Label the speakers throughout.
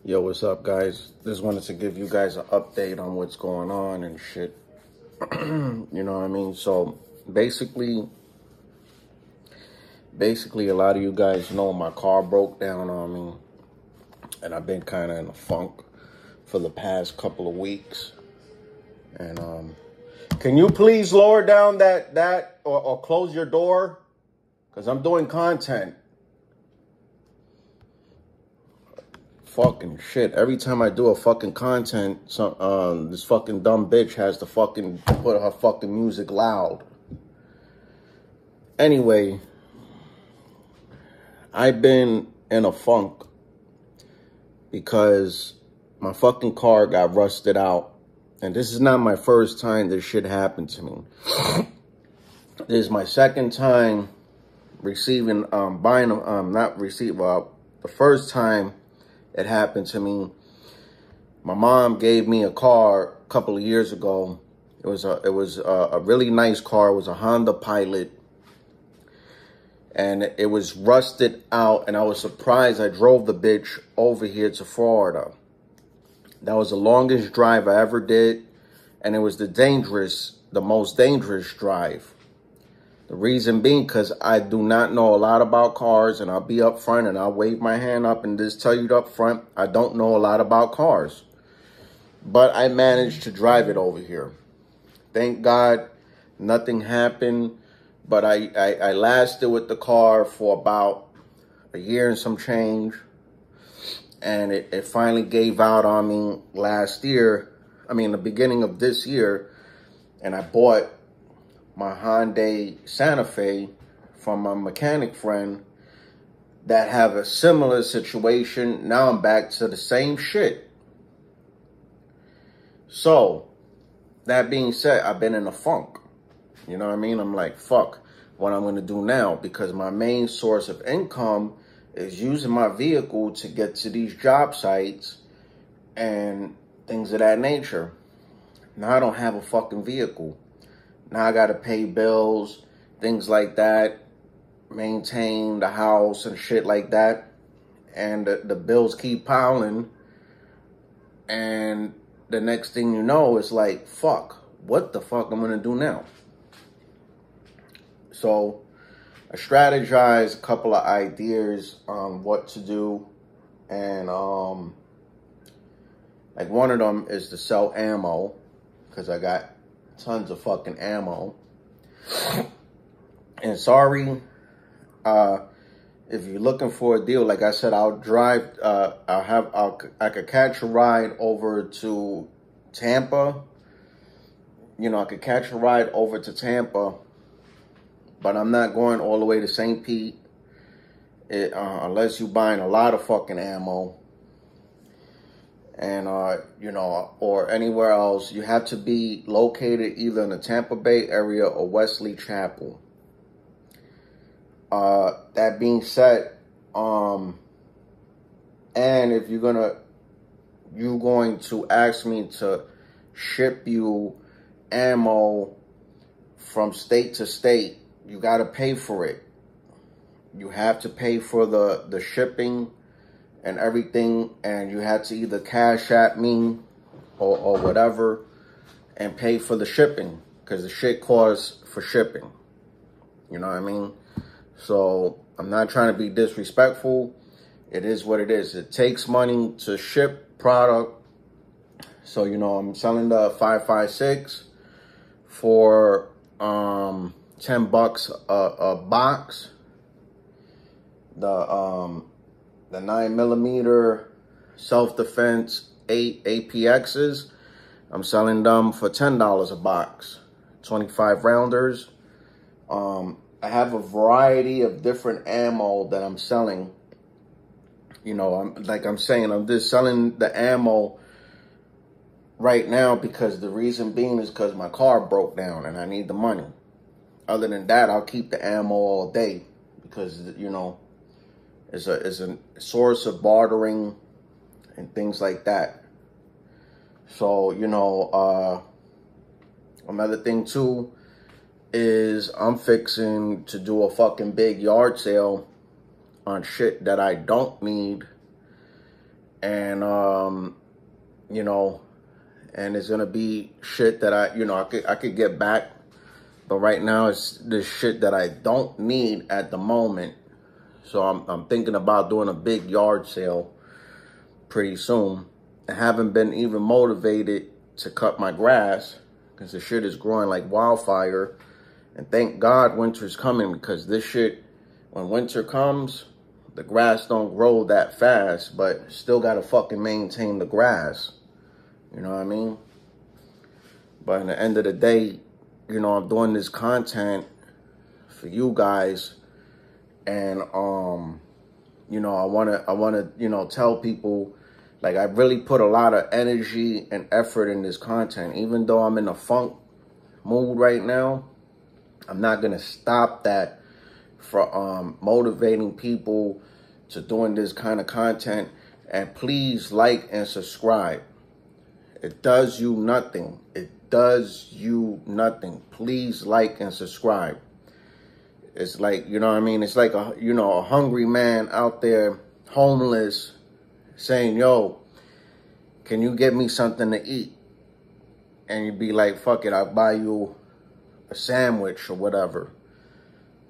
Speaker 1: Yo, what's up, guys? Just wanted to give you guys an update on what's going on and shit. You know what I mean? So basically, a lot of you guys know my car broke down on me, and I've been kind of in a funk for the past couple of weeks. And can you please lower down that or close your door? Because I'm doing content. Fucking shit. Every time I do a fucking content, this fucking dumb bitch has to fucking put her fucking music loud. Anyway, I've been in a funk because my fucking car got rusted out. And this is not my first time this shit happened to me. This is my second time receiving, the first time it happened to me. My mom gave me a car a couple of years ago. It was a really nice car. It was a Honda Pilot, and it was rusted out. And I was surprised. I drove the bitch over here to Florida. That was the longest drive I ever did, and it was the most dangerous drive. The reason being because I do not know a lot about cars, and I'll be up front and I'll wave my hand up and just tell you up front, I don't know a lot about cars. But I managed to drive it over here. Thank God nothing happened, but I lasted with the car for about a year and some change. And it finally gave out on me the beginning of this year, and I bought my Hyundai Santa Fe from my mechanic friend that have a similar situation. Now I'm back to the same shit. So, that being said, I've been in a funk. You know what I mean? I'm like, fuck, what I'm going to do now? Because my main source of income is using my vehicle to get to these job sites and things of that nature. Now I don't have a fucking vehicle. Now I got to pay bills, things like that, maintain the house and shit like that. And the bills keep piling. And the next thing you know, it's like, fuck, what the fuck I'm going to do now? So I strategized a couple of ideas on what to do. And like one of them is to sell ammo, because I got tons of fucking ammo. And sorry, if you're looking for a deal, like I said, I'll drive, I could catch a ride over to Tampa. You know, I could catch a ride over to Tampa, but I'm not going all the way to St. Pete, unless you're buying a lot of fucking ammo. And, you know, or anywhere else. You have to be located either in the Tampa Bay area or Wesley Chapel. That being said, and if you're going to ask me to ship you ammo from state to state, you got to pay for it. You have to pay for the shipping and everything, and you had to either cash at me or whatever and pay for the shipping, because the shit costs for shipping. You know what I mean? So I'm not trying to be disrespectful. It is what it is. It takes money to ship product. So, you know, I'm selling the 5.56 for $10 a box. The 9mm self-defense 8 APXs, I'm selling them for $10 a box. 25 rounders. I have a variety of different ammo that I'm selling. You know, I'm just selling the ammo right now because the reason being is because my car broke down and I need the money. Other than that, I'll keep the ammo all day because, you know, it's a source of bartering and things like that. So, you know, another thing too is I'm fixing to do a fucking big yard sale on shit that I don't need And, you know, and it's going to be shit that I could get back. But right now it's this shit that I don't need at the moment. So I'm thinking about doing a big yard sale pretty soon. I haven't been even motivated to cut my grass because the shit is growing like wildfire. And thank God winter's coming, because this shit, when winter comes, the grass don't grow that fast, but still gotta fucking maintain the grass. You know what I mean? But in the end of the day, you know, I'm doing this content for you guys. And, you know, I wanna, you know, tell people, like, I really put a lot of energy and effort in this content. Even though I'm in a funk mood right now, I'm not going to stop that for motivating people to doing this kind of content. And please like and subscribe. It does you nothing. It does you nothing. Please like and subscribe. It's like, you know what I mean? It's like, a hungry man out there, homeless, saying, yo, can you get me something to eat? And you'd be like, fuck it, I'll buy you a sandwich or whatever.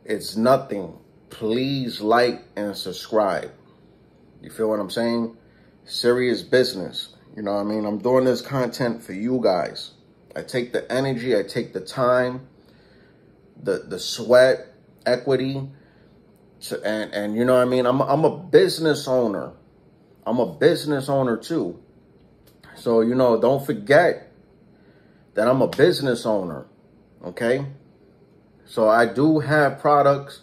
Speaker 1: It's nothing. Please like and subscribe. You feel what I'm saying? Serious business. You know what I mean? I'm doing this content for you guys. I take the energy, I take the time, the sweat, equity, and you know what I mean? I'm a business owner. I'm a business owner too. So, you know, don't forget that I'm a business owner. Okay? So I do have products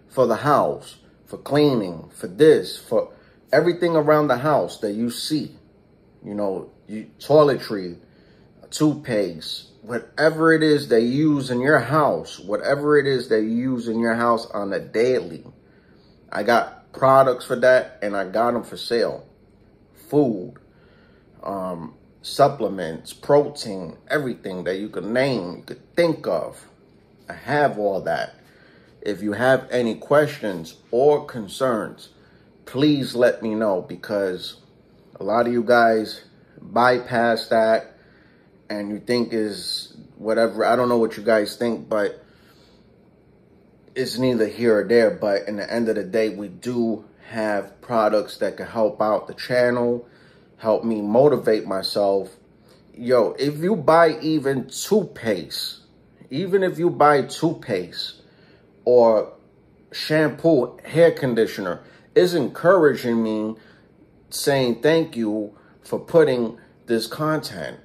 Speaker 1: for the house, for cleaning, for this, for everything around the house that you see. You know, toiletry, toothpaste, whatever it is they use in your house, whatever it is they use in your house on a daily. I got products for that, and I got them for sale. Food, supplements, protein, everything that you could name, you could think of. I have all that. If you have any questions or concerns, please let me know, because a lot of you guys bypass that and you think is whatever. I don't know what you guys think, but it's neither here or there. But in the end of the day, we do have products that can help out the channel, help me motivate myself. Yo, if you buy even toothpaste, even if you buy toothpaste or shampoo, hair conditioner, is encouraging me, saying thank you for putting this content.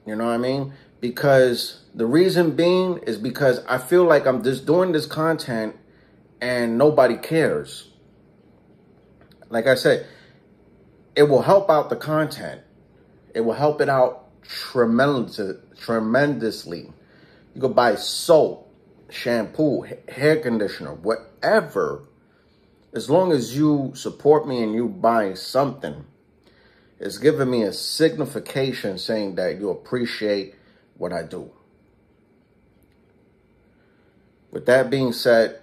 Speaker 1: You know what I mean? Because the reason being is because I feel like I'm just doing this content and nobody cares. Like I said, it will help out the content. It will help it out tremendously. You could buy soap, shampoo, hair conditioner, whatever. As long as you support me and you buy something, it's giving me a signification saying that you appreciate what I do. With that being said,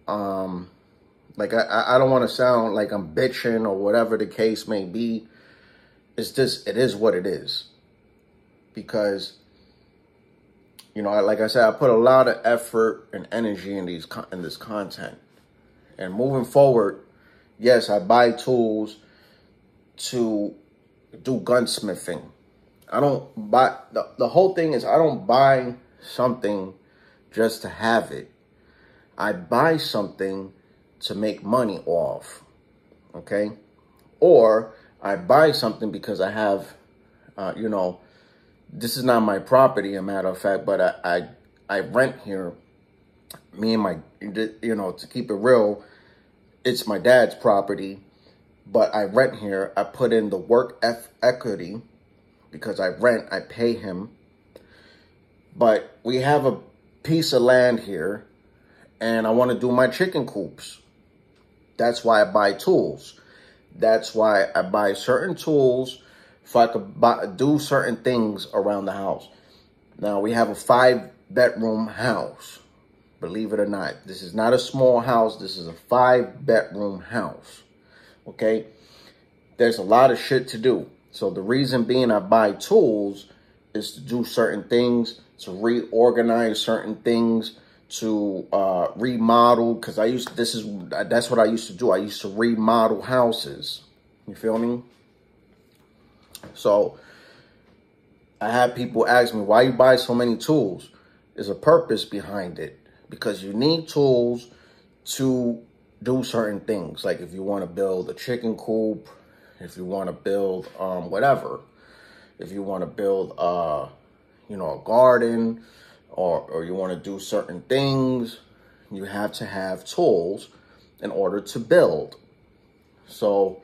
Speaker 1: like I don't want to sound like I'm bitching or whatever the case may be. It's just, it is what it is. Because, you know, like I said, I put a lot of effort and energy in this content. And moving forward, yes, I buy tools to do gunsmithing. I don't buy, the whole thing is I don't buy something just to have it. I buy something to make money off, okay? Or I buy something because I have, you know, this is not my property, a matter of fact, but I rent here. Me and my, you know, to keep it real, it's my dad's property, but I rent here. I put in the work equity because I rent, I pay him. But we have a piece of land here, and I want to do my chicken coops. That's why I buy tools. That's why I buy certain tools so I could do certain things around the house. Now, we have a 5-bedroom house. Believe it or not, this is not a small house. This is a 5-bedroom house. okay? There's a lot of shit to do. So the reason being I buy tools is to do certain things, to reorganize certain things, to remodel, because that's what I used to do. I used to remodel houses. You feel me? So I had people ask me, why you buy so many tools? There's a purpose behind it, because you need tools to do certain things. Like if you want to build a chicken coop, if you want to build whatever, if you want to build you know, a garden, or you want to do certain things, you have to have tools in order to build. So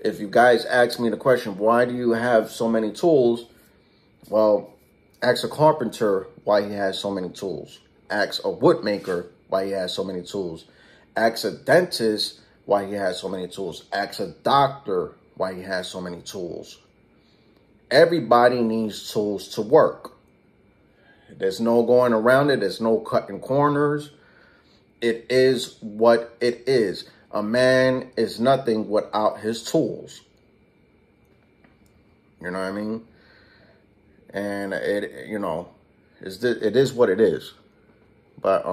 Speaker 1: if you guys ask me the question, why do you have so many tools? Well, ask a carpenter why he has so many tools. Ask a woodmaker why he has so many tools. Ask a dentist why he has so many tools. Ask a doctor why he has so many tools. Everybody needs tools to work. There's no going around it. There's no cutting corners. It is what it is. A man is nothing without his tools. You know what I mean? And it, you know, it is what it is. But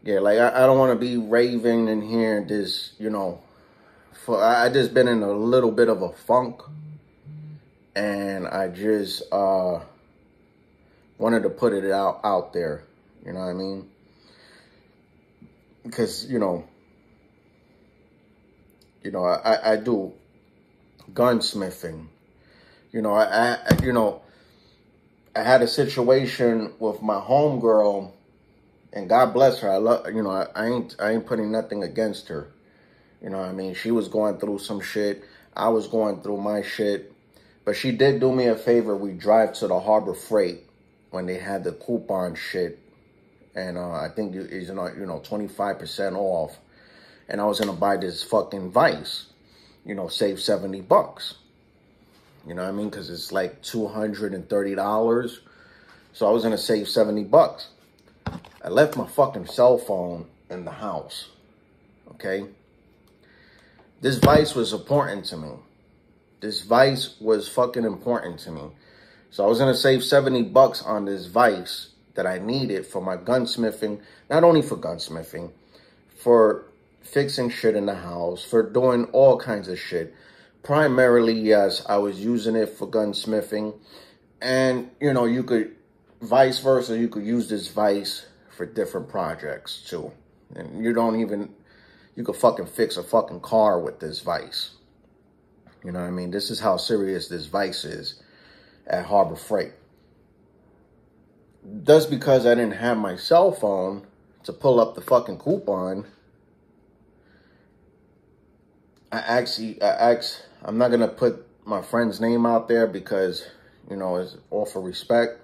Speaker 1: yeah, like I don't want to be raving in here and this, you know, I just been in a little bit of a funk, and I just wanted to put it out there. You know what I mean? Because you know, I do gunsmithing. You know, I had a situation with my homegirl, and God bless her. I love, you know, I ain't putting nothing against her. You know what I mean? She was going through some shit. I was going through my shit. But she did do me a favor. We drive to the Harbor Freight when they had the coupon shit. And I think it's, you know, 25% off. And I was going to buy this fucking Vice. You know, save $70. You know what I mean? Because it's like $230. So I was going to save $70. I left my fucking cell phone in the house. Okay? This Vice was important to me. This Vice was fucking important to me. So I was going to save $70 on this Vice that I needed for my gunsmithing. Not only for gunsmithing, for fixing shit in the house, for doing all kinds of shit. Primarily, yes, I was using it for gunsmithing. And, you know, you could, vice versa, you could use this Vice for different projects too. And you don't even, you could fucking fix a fucking car with this Vice. You know what I mean? This is how serious this Vice is at Harbor Freight. Just because I didn't have my cell phone to pull up the fucking coupon, I'm not going to put my friend's name out there because, you know, it's all for respect.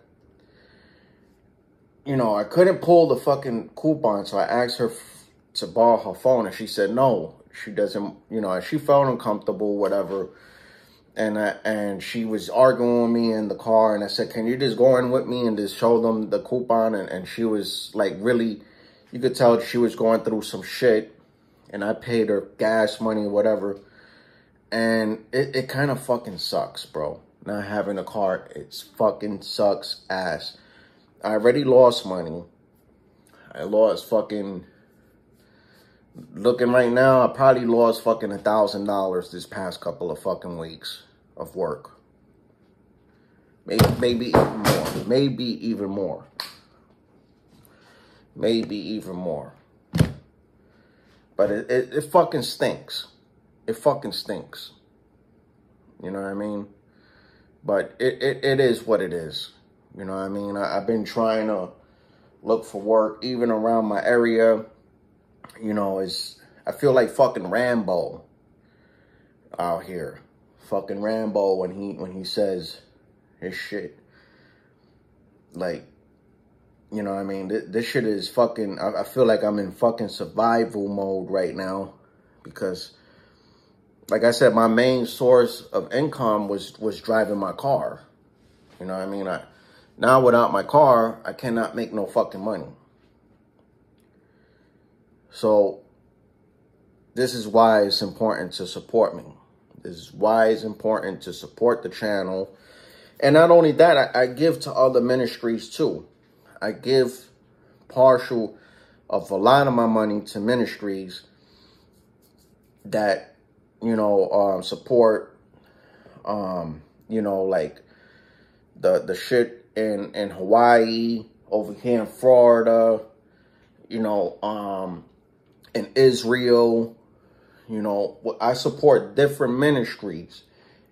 Speaker 1: You know, I couldn't pull the fucking coupon, so I asked her to borrow her phone, and she said no. She doesn't, you know, she felt uncomfortable, whatever. And she was arguing with me in the car, and I said, can you just go in with me and just show them the coupon? And she was like, really, you could tell she was going through some shit, and I paid her gas money, whatever. And it kind of fucking sucks, bro. Not having a car, it fucking sucks ass. I already lost money. I lost fucking, looking right now, I probably lost fucking $1,000 this past couple of fucking weeks of work. Maybe even more. Maybe even more. Maybe even more. But it fucking stinks. It fucking stinks. You know what I mean? But it is what it is. You know what I mean? I've been trying to look for work even around my area. You know, I feel like fucking Rambo out here. Fucking Rambo when he says his shit. Like, you know what I mean? This shit is fucking, I feel like I'm in fucking survival mode right now. Because, like I said, my main source of income was driving my car. You know what I mean? Now without my car, I cannot make no fucking money. So this is why it's important to support me. This is why it's important to support the channel. And not only that, I give to other ministries too. I give partial of a lot of my money to ministries that, support, like the shit in Hawaii, over here in Florida, in Israel. I support different ministries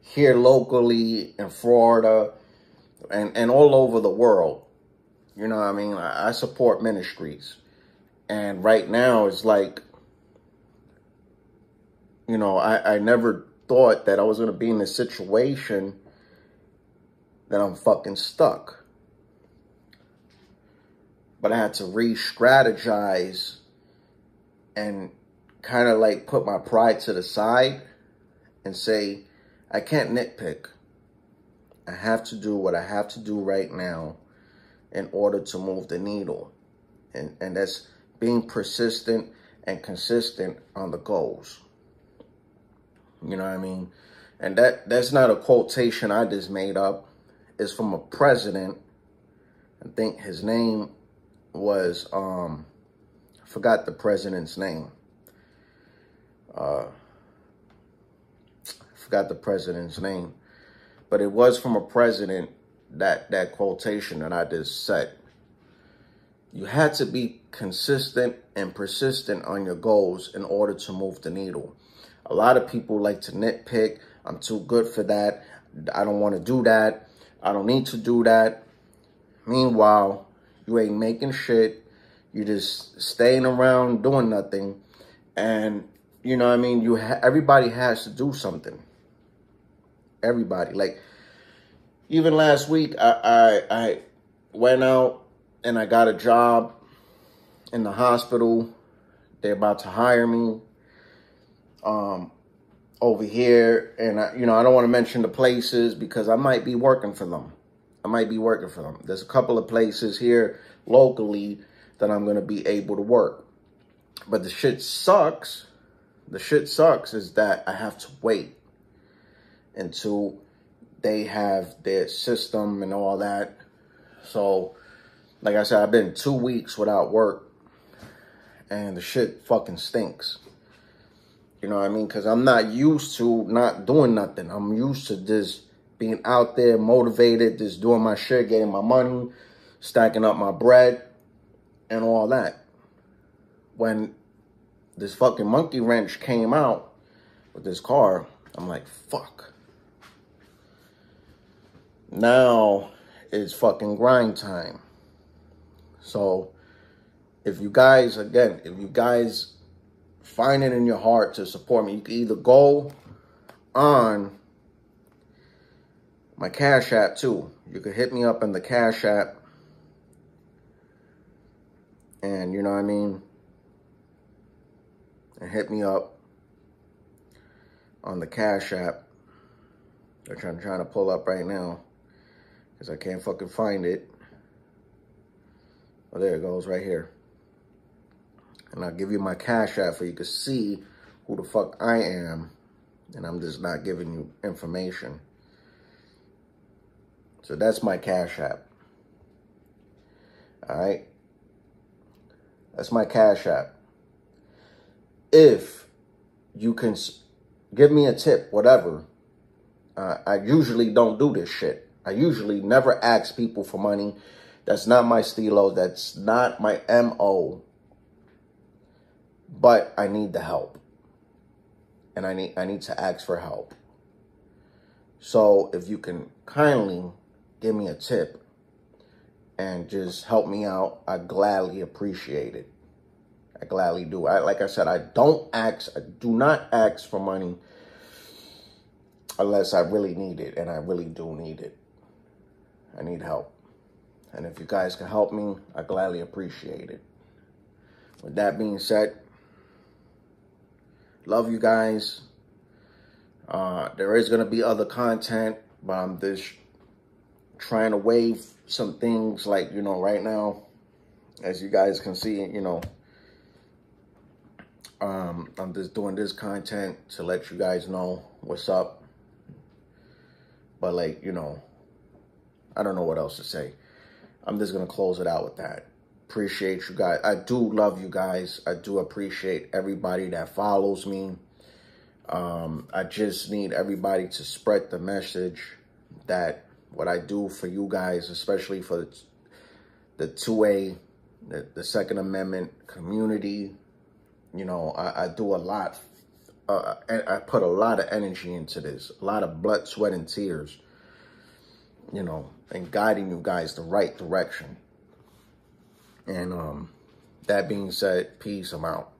Speaker 1: here locally in Florida and all over the world. You know what I mean? I support ministries. And right now it's like, I never thought that I was going to be in a situation that I'm fucking stuck. But I had to re-strategize and kind of like put my pride to the side and say, I can't nitpick. I have to do what I have to do right now in order to move the needle. And that's being persistent and consistent on the goals. You know what I mean? And that's not a quotation I just made up. It's from a president. I think his name was, I forgot the president's name. But it was from a president, that quotation that I just said. You had to be consistent and persistent on your goals in order to move the needle. A lot of people like to nitpick. I'm too good for that. I don't want to do that. I don't need to do that. Meanwhile, you ain't making shit. You just staying around doing nothing. And, you know what I mean? Everybody has to do something. Everybody. Like, even last week, I went out and I got a job in the hospital. They're about to hire me over here. And, I don't want to mention the places because I might be working for them. There's a couple of places here locally that I'm going to be able to work. But the shit sucks. The shit sucks is that I have to wait until they have their system and all that. So, like I said, I've been 2 weeks without work. And the shit fucking stinks. You know what I mean? Because I'm not used to not doing nothing. I'm used to just being out there, motivated, just doing my shit, getting my money, stacking up my bread, and all that. When this fucking monkey wrench came out with this car, I'm like, fuck. Now it's fucking grind time. So if you guys find it in your heart to support me, you can either go on my Cash App too. You can hit me up in the Cash App. And you know what I mean? And hit me up on the Cash App, which I'm trying to pull up right now because I can't fucking find it. Oh, there it goes right here. And I'll give you my Cash App so you can see who the fuck I am. And I'm just not giving you information. So that's my Cash App. All right. That's my Cash App. If you can give me a tip, whatever. I usually don't do this shit. I usually never ask people for money. That's not my stilo. That's not my MO. But I need the help. And I need to ask for help. So if you can kindly give me a tip and just help me out, I gladly appreciate it. I gladly do. Like I said, I do not ask for money unless I really need it, and I really do need it. I need help. And if you guys can help me, I gladly appreciate it. With that being said, love you guys. There is going to be other content, but I'm just trying to waive some things like, right now, as you guys can see, I'm just doing this content to let you guys know what's up. But like, you know, I don't know what else to say. I'm just going to close it out with that. Appreciate you guys. I do love you guys. I do appreciate everybody that follows me. I just need everybody to spread the message that what I do for you guys, especially for the 2A, the Second Amendment community, you know, I do a lot. And I put a lot of energy into this, a lot of blood, sweat, and tears, you know, and guiding you guys the right direction. And that being said, peace, I'm out.